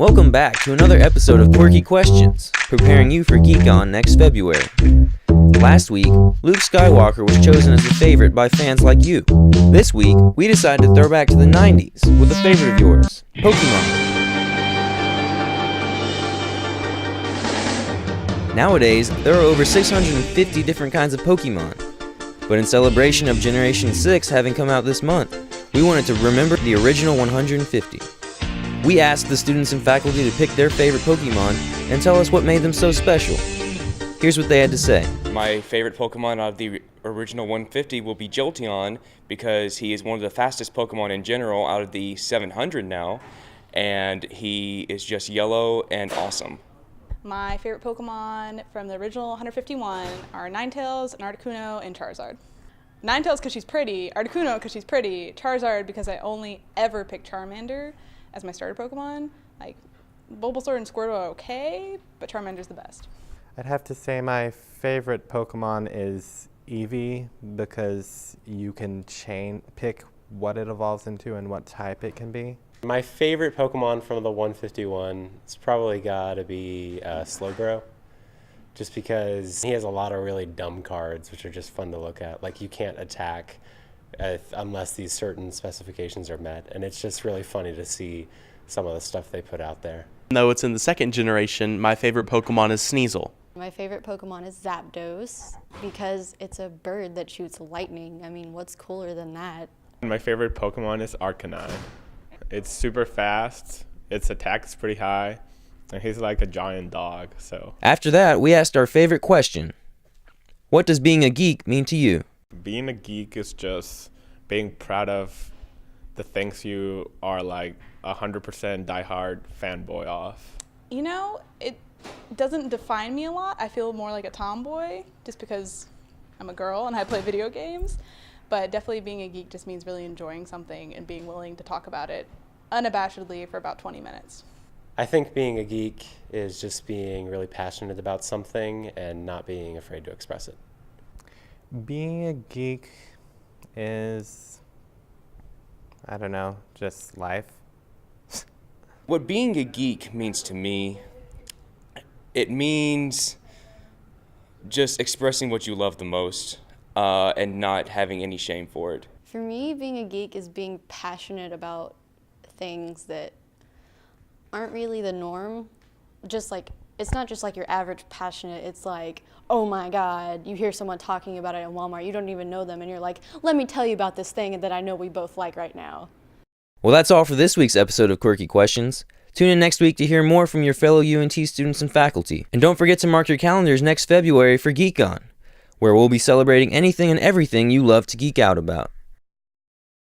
Welcome back to another episode of Quirky Questions, preparing you for Geekon next February. Last week, Luke Skywalker was chosen as a favorite by fans like you. This week, we decided to throw back to the 90s with a favorite of yours, Pokemon. Nowadays, there are over 650 different kinds of Pokemon. But in celebration of Generation 6 having come out this month, we wanted to remember the original 150. We asked the students and faculty to pick their favorite Pokemon and tell us what made them so special. Here's what they had to say. My favorite Pokemon out of the original 150 will be Jolteon because he is one of the fastest Pokemon in general out of the 700 now, and he is just yellow and awesome. My favorite Pokemon from the original 151 are Ninetales, and Articuno, and Charizard. Ninetales because she's pretty, Articuno because she's pretty, Charizard because I only ever pick Charmander as my starter Pokemon. Like, Bulbasaur and Squirtle are okay, but Charmander's the best. I'd have to say my favorite Pokemon is Eevee because you can pick what it evolves into and what type it can be. My favorite Pokemon from the 151, it's probably got to be Slowbro, just because he has a lot of really dumb cards, which are just fun to look at. Like, you can't attack unless these certain specifications are met, and it's just really funny to see some of the stuff they put out there. Though it's in the second generation, my favorite Pokemon is Sneasel. My favorite Pokemon is Zapdos because it's a bird that shoots lightning. I mean, what's cooler than that? My favorite Pokemon is Arcanine. It's super fast, its attack is pretty high, and he's like a giant dog, so. After that, we asked our favorite question. What does being a geek mean to you? Being a geek is just being proud of the things you are like 100% diehard fanboy of. You know, it doesn't define me a lot. I feel more like a tomboy just because I'm a girl and I play video games. But definitely being a geek just means really enjoying something and being willing to talk about it unabashedly for about 20 minutes. I think being a geek is just being really passionate about something and not being afraid to express it. Being a geek is, I don't know, just life. What being a geek means to me, it means just expressing what you love the most and not having any shame for it. For me, being a geek is being passionate about things that aren't really the norm. Just like, it's not just like your average passionate, it's like, oh my God, you hear someone talking about it in Walmart, you don't even know them, and you're like, let me tell you about this thing that I know we both like right now. Well, that's all for this week's episode of Quirky Questions. Tune in next week to hear more from your fellow UNT students and faculty. And don't forget to mark your calendars next February for Geekon, where we'll be celebrating anything and everything you love to geek out about.